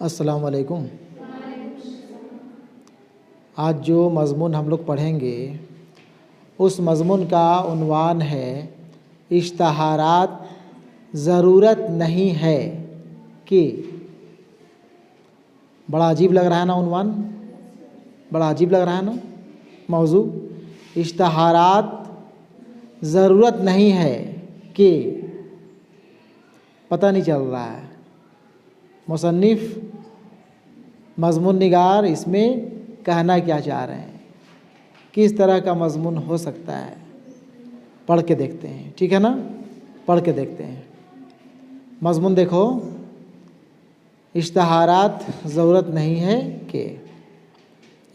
अस्सलाम वालेकुम। आज जो मज़मून हम लोग पढ़ेंगे उस मज़मून का उन्वान है इश्तहारात ज़रूरत नहीं है कि। बड़ा अजीब लग रहा है ना उन्वान, बड़ा अजीब लग रहा है ना मौजू। इश्तहारात ज़रूरत नहीं है कि पता नहीं चल रहा है मुसन्निफ़ मज़मून निगार इसमें कहना क्या चाह रहे हैं, किस तरह का मज़मून हो सकता है। पढ़ के देखते हैं, ठीक है ना, पढ़ के देखते हैं। मज़मून देखो, इश्तहारात ज़रूरत नहीं है कि।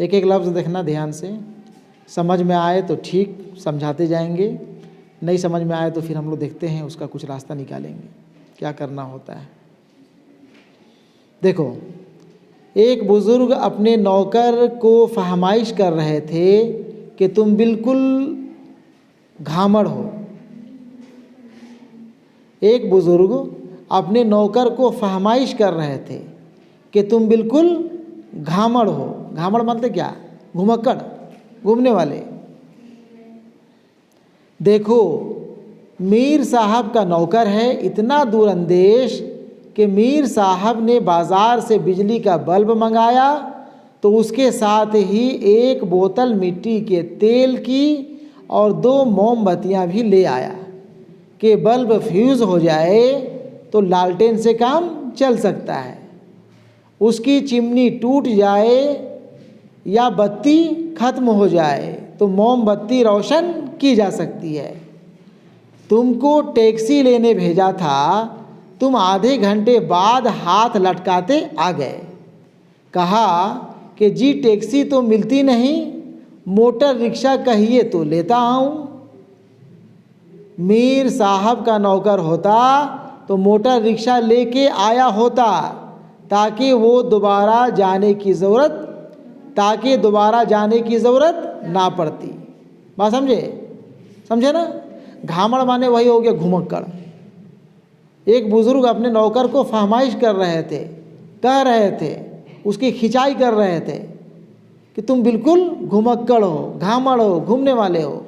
एक एक लफ्ज़ देखना ध्यान से, समझ में आए तो ठीक समझाते जाएंगे, नहीं समझ में आए तो फिर हम लोग देखते हैं उसका कुछ रास्ता निकालेंगे क्या करना होता है। देखो, एक बुज़ुर्ग अपने नौकर को फरमाइश कर रहे थे कि तुम बिल्कुल घामड़ हो। एक बुज़ुर्ग अपने नौकर को फरमाइश कर रहे थे कि तुम बिल्कुल घामड़ हो। घामड़ मतलब क्या? घुमक्कड़, घूमने वाले। देखो, मीर साहब का नौकर है इतना दूरंदेश कि मीर साहब ने बाज़ार से बिजली का बल्ब मंगाया तो उसके साथ ही एक बोतल मिट्टी के तेल की और 2 मोमबत्तियाँ भी ले आया कि बल्ब फ्यूज़ हो जाए तो लालटेन से काम चल सकता है, उसकी चिमनी टूट जाए या बत्ती ख़त्म हो जाए तो मोमबत्ती रोशन की जा सकती है। तुमको टैक्सी लेने भेजा था, तुम आधे घंटे बाद हाथ लटकाते आ गए। कहा कि जी टैक्सी तो मिलती नहीं, मोटर रिक्शा कहिए तो लेता आऊँ। मीर साहब का नौकर होता तो मोटर रिक्शा लेके आया होता ताकि दोबारा जाने की ज़रूरत ना पड़ती। बात समझे ना। घामड़ माने वही हो गया घुमक्कड़। एक बुज़ुर्ग अपने नौकर को फरमाइश कर रहे थे, कह रहे थे, उसकी खिंचाई कर रहे थे कि तुम बिल्कुल घुमक्कड़ हो, घामड़ हो, घूमने वाले हो।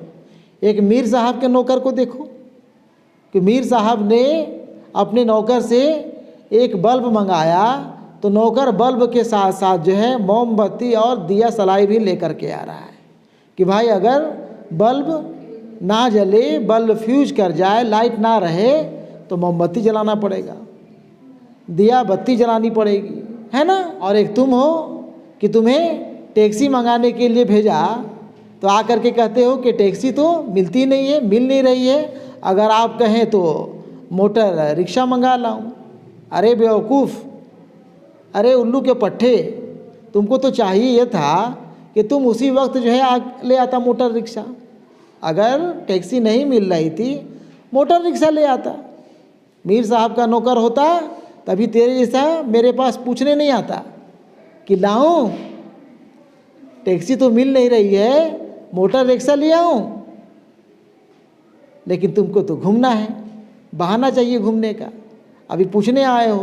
एक मीर साहब के नौकर को देखो कि मीर साहब ने अपने नौकर से एक बल्ब मंगाया तो नौकर बल्ब के साथ साथ जो है मोमबत्ती और दिया सलाई भी लेकर के आ रहा है कि भाई अगर बल्ब ना जले, बल्ब फ्यूज कर जाए, लाइट ना रहे तो मोमबत्ती जलाना पड़ेगा, दिया बत्ती जलानी पड़ेगी, है ना। और एक तुम हो कि तुम्हें टैक्सी मंगाने के लिए भेजा तो आकर के कहते हो कि टैक्सी तो मिलती नहीं है, मिल नहीं रही है, अगर आप कहें तो मोटर रिक्शा मंगा लाऊं। अरे बेवकूफ़, अरे उल्लू के पट्टे, तुमको तो चाहिए ये था कि तुम उसी वक्त जो है ले आता मोटर रिक्शा। अगर टैक्सी नहीं मिल रही थी मोटर रिक्शा ले आता। मीर साहब का नौकर होता तभी तेरे जैसा मेरे पास पूछने नहीं आता कि लाऊं, टैक्सी तो मिल नहीं रही है, मोटर रिक्शा ले आऊं। लेकिन तुमको तो घूमना है, बहाना चाहिए घूमने का। अभी पूछने आए हो,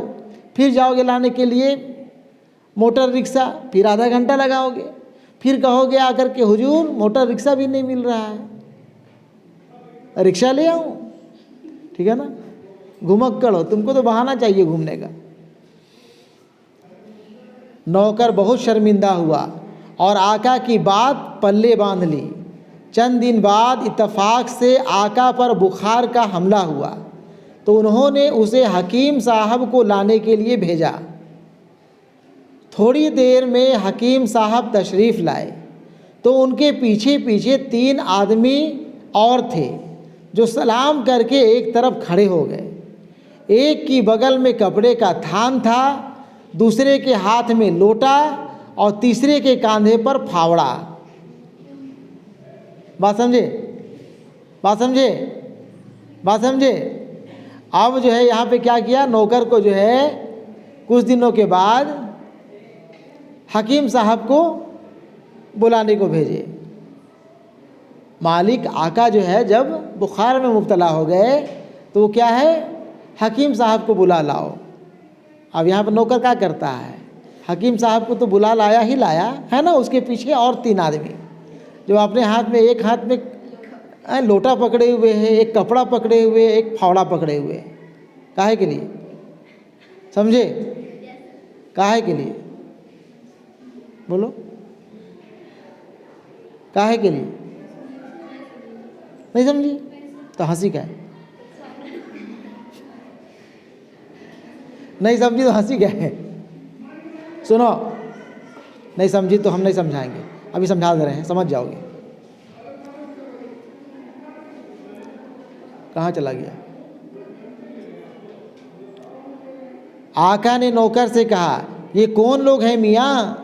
फिर जाओगे लाने के लिए मोटर रिक्शा, फिर आधा घंटा लगाओगे, फिर कहोगे आकर के हुजूर मोटर रिक्शा भी नहीं मिल रहा है, रिक्शा ले आऊं। ठीक है ना, घुमक्कड़ हो, तुमको तो बहाना चाहिए घूमने का। नौकर बहुत शर्मिंदा हुआ और आका की बात पल्ले बांध ली। चंद दिन बाद इत्तफाक से आका पर बुखार का हमला हुआ तो उन्होंने उसे हकीम साहब को लाने के लिए भेजा। थोड़ी देर में हकीम साहब तशरीफ़ लाए तो उनके पीछे पीछे 3 आदमी और थे जो सलाम करके एक तरफ खड़े हो गए। एक की बगल में कपड़े का थान था, दूसरे के हाथ में लोटा और तीसरे के कांधे पर फावड़ा। बात समझे। अब जो है यहाँ पे क्या किया, नौकर को जो है कुछ दिनों के बाद हकीम साहब को बुलाने को भेजे। मालिक आका जो है जब बुखार में मुब्तला हो गए तो वो क्या है, हकीम साहब को बुला लाओ। अब यहाँ पर नौकर क्या करता है, हकीम साहब को तो बुला लाया ही लाया है ना, उसके पीछे और 3 आदमी जो अपने हाथ में, एक हाथ में लोटा पकड़े हुए हैं, एक कपड़ा पकड़े हुए, एक फावड़ा पकड़े हुए। काहे के लिए? समझे? काहे के लिए? बोलो, काहे के लिए? नहीं समझी तो हंसी का है, नहीं समझी तो हंसी क्या है? सुनो, नहीं समझी तो हम नहीं समझाएंगे, अभी समझा दे रहे हैं, समझ जाओगे। कहाँ चला गया? आका ने नौकर से कहा, ये कौन लोग हैं मियाँ?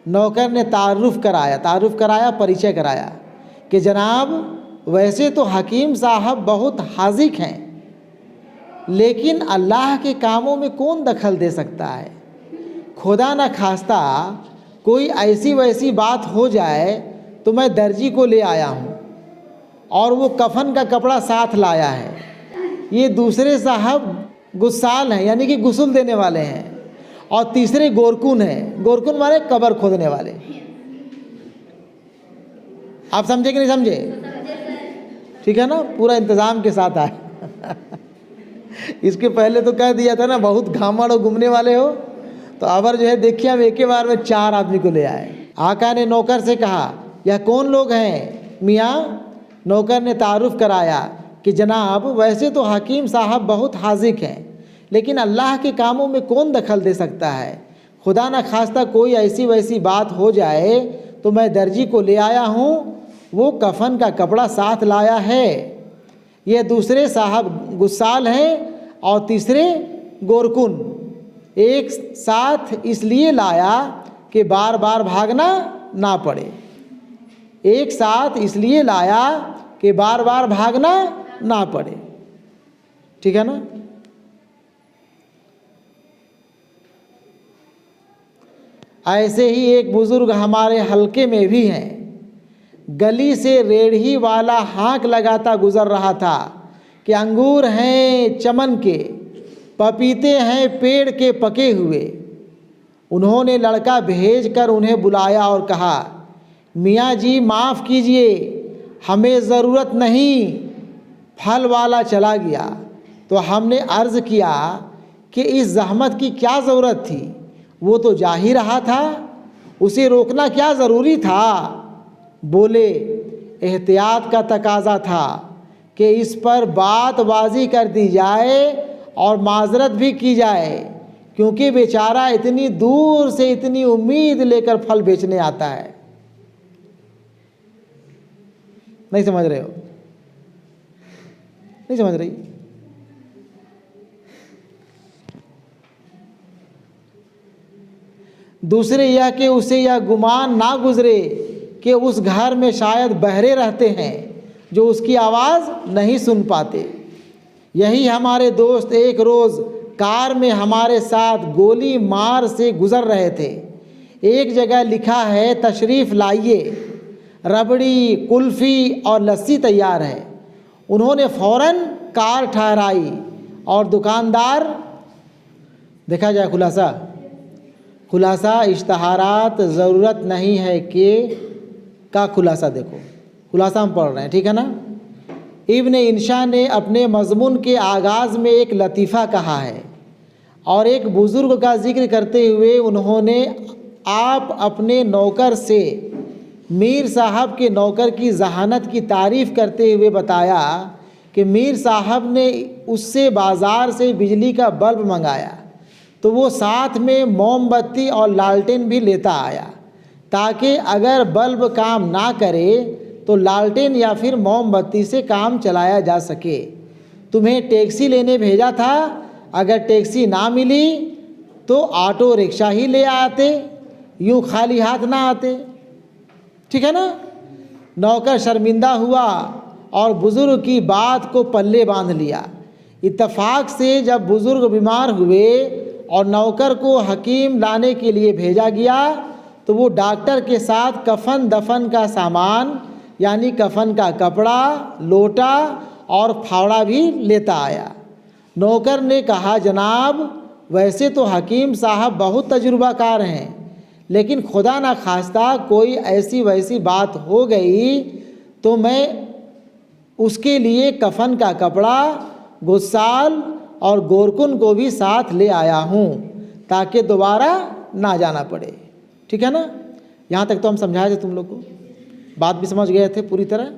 नौकर ने तारुफ कराया, परिचय कराया कि जनाब वैसे तो हकीम साहब बहुत हाजिक हैं, लेकिन अल्लाह के कामों में कौन दखल दे सकता है। खुदा न खास्ता कोई ऐसी वैसी बात हो जाए तो मैं दर्जी को ले आया हूँ और वो कफन का कपड़ा साथ लाया है। ये दूसरे साहब गुस्साल हैं, यानी कि गुस्ल देने वाले हैं, और तीसरे गोरकुन हैं। गोरकुन माने कब्र खोदने वाले। आप समझे कि नहीं समझे? ठीक है ना, पूरा इंतज़ाम के साथ आए। इसके पहले तो कह दिया था ना, बहुत घामड़ और घूमने वाले हो, तो अबर जो है देखिए हम एक ही बार में 4 आदमी को ले आए। आका ने नौकर से कहा, यह कौन लोग हैं मियाँ? नौकर ने तारुफ कराया कि जनाब वैसे तो हकीम साहब बहुत हाजिक हैं, लेकिन अल्लाह के कामों में कौन दखल दे सकता है। खुदा न खास्ता कोई ऐसी वैसी बात हो जाए तो मैं दर्जी को ले आया हूँ, वो कफन का कपड़ा साथ लाया है। ये दूसरे साहब गुस्साल हैं और तीसरे गोरकुन। एक साथ इसलिए लाया कि बार बार भागना ना पड़े। एक साथ इसलिए लाया कि बार बार भागना ना पड़े। ठीक है ना? ऐसे ही एक बुजुर्ग हमारे हलके में भी हैं। गली से रेढ़ी वाला हाँक लगाता गुजर रहा था कि अंगूर हैं चमन के, पपीते हैं पेड़ के पके हुए। उन्होंने लड़का भेजकर उन्हें बुलाया और कहा, मियाँ जी माफ़ कीजिए, हमें ज़रूरत नहीं। फल वाला चला गया तो हमने अर्ज़ किया कि इस ज़हमत की क्या ज़रूरत थी, वो तो जा ही रहा था, उसे रोकना क्या ज़रूरी था। बोले, एहतियात का तकाज़ा था कि इस पर बातबाजी कर दी जाए और माजरत भी की जाए, क्योंकि बेचारा इतनी दूर से इतनी उम्मीद लेकर फल बेचने आता है। नहीं समझ रहे हो? नहीं समझ रही? दूसरे यह कि उसे यह गुमान ना गुजरे कि उस घर में शायद बहरे रहते हैं जो उसकी आवाज़ नहीं सुन पाते। यही हमारे दोस्त एक रोज़ कार में हमारे साथ गोली मार से गुज़र रहे थे। एक जगह लिखा है, तशरीफ़ लाइए, रबड़ी कुल्फ़ी और लस्सी तैयार है। उन्होंने फ़ौरन कार ठहराई और दुकानदार, देखा जाए खुलासा इश्तहारात ज़रूरत नहीं है कि का खुलासा देखो, खुलासा हम पढ़ रहे हैं, ठीक है ना। इब्न इंशा ने अपने मज़मून के आगाज़ में एक लतीफ़ा कहा है और एक बुज़ुर्ग का ज़िक्र करते हुए उन्होंने आप अपने नौकर से मीर साहब के नौकर की जहानत की तारीफ़ करते हुए बताया कि मीर साहब ने उससे बाज़ार से बिजली का बल्ब मंगाया तो वो साथ में मोमबत्ती और लालटेन भी लेता आया, ताकि अगर बल्ब काम ना करे तो लालटेन या फिर मोमबत्ती से काम चलाया जा सके। तुम्हें टैक्सी लेने भेजा था, अगर टैक्सी ना मिली तो ऑटो रिक्शा ही ले आते, यूँ खाली हाथ ना आते। ठीक है ना। नौकर शर्मिंदा हुआ और बुज़ुर्ग की बात को पल्ले बांध लिया। इत्तफाक से जब बुज़ुर्ग बीमार हुए और नौकर को हकीम लाने के लिए भेजा गया तो वो डॉक्टर के साथ कफन दफन का सामान यानी कफन का कपड़ा, लोटा और फावड़ा भी लेता आया। नौकर ने कहा, जनाब वैसे तो हकीम साहब बहुत तजुर्बाकार हैं, लेकिन खुदा ना खास्ता कोई ऐसी वैसी बात हो गई तो मैं उसके लिए कफन का कपड़ा, गुस्साल और गोरकुन को भी साथ ले आया हूँ ताकि दोबारा ना जाना पड़े। ठीक है ना? यहाँ तक तो हम समझाए थे तुम लोग को, बात भी समझ गए थे पूरी तरह।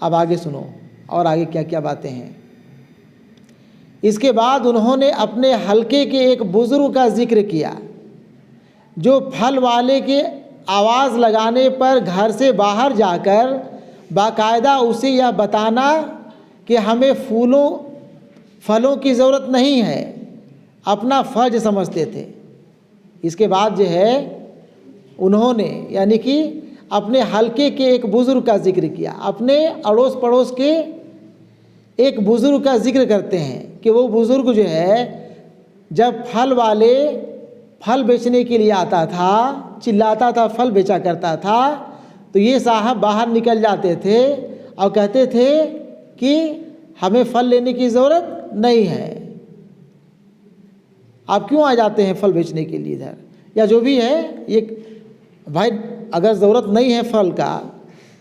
अब आगे सुनो और आगे क्या क्या बातें हैं। इसके बाद उन्होंने अपने हलके के एक बुजुर्ग का जिक्र किया जो फल वाले के आवाज़ लगाने पर घर से बाहर जाकर बाकायदा उसे यह बताना कि हमें फलों की ज़रूरत नहीं है, अपना फ़र्ज समझते थे। इसके बाद जो है उन्होंने यानी कि अपने हलके के एक बुज़ुर्ग का जिक्र किया, अपने अड़ोस पड़ोस के एक बुज़ुर्ग का जिक्र करते हैं कि वो बुज़ुर्ग जो है जब फल वाले फल बेचने के लिए आता था, चिल्लाता था, फल बेचा करता था, तो ये साहब बाहर निकल जाते थे और कहते थे कि हमें फल लेने की ज़रूरत नहीं है, आप क्यों आ जाते हैं फल बेचने के लिए इधर, या जो भी है। ये भाई अगर ज़रूरत नहीं है फल का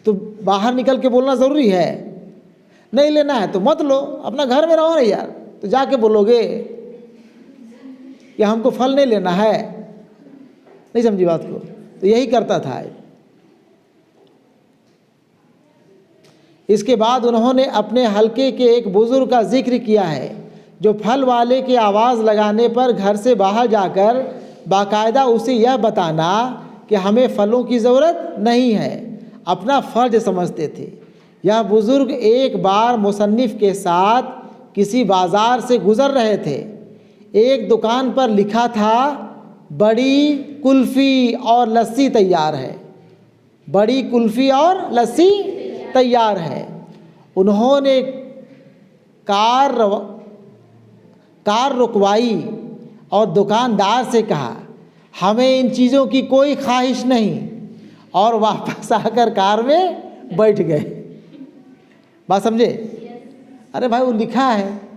तो बाहर निकल के बोलना ज़रूरी है, नहीं लेना है तो मत लो, अपना घर में रहो ना यार। तो जाके बोलोगे कि हमको फल नहीं लेना है, नहीं समझी बात को? तो यही करता था। इसके बाद उन्होंने अपने हलके के एक बुज़ुर्ग का जिक्र किया है जो फल वाले की आवाज़ लगाने पर घर से बाहर जाकर बाकायदा उसे यह बताना कि हमें फलों की ज़रूरत नहीं है, अपना फ़र्ज समझते थे। यह बुज़ुर्ग एक बार मुसन्निफ़ के साथ किसी बाज़ार से गुज़र रहे थे। एक दुकान पर लिखा था बड़ी कुल्फ़ी और लस्सी तैयार है, बड़ी कुल्फ़ी और लस्सी तैयार है। उन्होंने कार रुकवाई और दुकानदार से कहा हमें इन चीज़ों की कोई ख्वाहिश नहीं, और वापस आकर कार में बैठ गए। बात समझे? अरे भाई वो लिखा है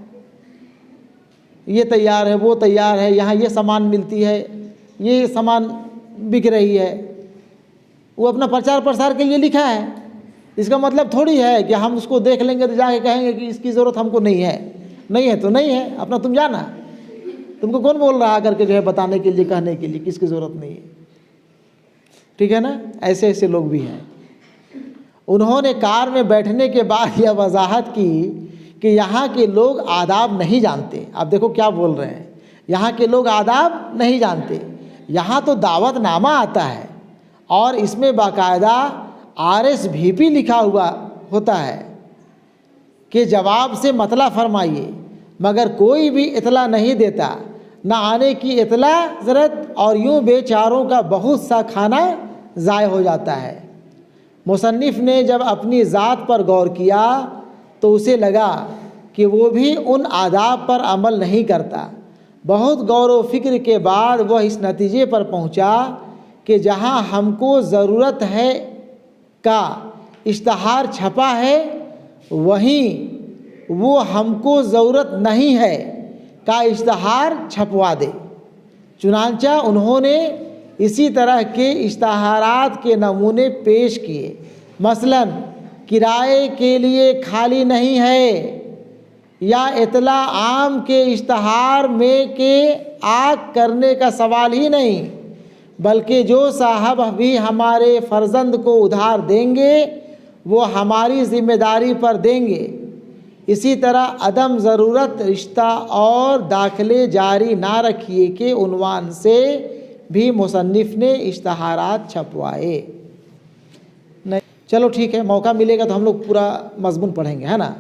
ये तैयार है, वो तैयार है, यहाँ ये सामान मिलती है, ये सामान बिक रही है, वो अपना प्रचार प्रसार के लिए लिखा है। इसका मतलब थोड़ी है कि हम उसको देख लेंगे तो जाके कहेंगे कि इसकी ज़रूरत हमको नहीं है। नहीं है तो नहीं है, अपना तुम जाना। तुमको कौन बोल रहा करके जो है बताने के लिए, कहने के लिए किसकी ज़रूरत नहीं है? ठीक है ना? ऐसे ऐसे लोग भी हैं। उन्होंने कार में बैठने के बाद यह वजाहत की कि यहाँ के लोग आदाब नहीं जानते। अब देखो क्या बोल रहे हैं, यहाँ के लोग आदाब नहीं जानते। यहाँ तो दावतनामा आता है और इसमें बाकायदा RSVP लिखा हुआ होता है कि जवाब से मतला फरमाइए, मगर कोई भी इतला नहीं देता, ना आने की इतला ज़रूरत, और यूँ बेचारों का बहुत सा खाना ज़ाय हो जाता है। मुसन्निफ़ ने जब अपनी ज़ात पर गौर किया तो उसे लगा कि वो भी उन आदाब पर अमल नहीं करता। बहुत गौर व फिक्र के बाद वह इस नतीजे पर पहुंचा कि जहां हमको ज़रूरत है का इश्तहार छपा है, वहीं वो हमको ज़रूरत नहीं है का इश्तहार छपवा दे। चुनांचा उन्होंने इसी तरह के इश्तहारात के नमूने पेश किए। मसलन किराए के लिए खाली नहीं है, या इतला आम के इश्तहार में के आग करने का सवाल ही नहीं, बल्कि जो साहब भी हमारे फ़र्जंद को उधार देंगे वो हमारी ज़िम्मेदारी पर देंगे। इसी तरह अदम ज़रूरत रिश्ता और दाखिले जारी ना रखिए के उन्वान से भी मुसन्निफ़ ने इश्तहारात छपवाए। नहीं, चलो ठीक है, मौका मिलेगा तो हम लोग पूरा मज़मून पढ़ेंगे, है ना।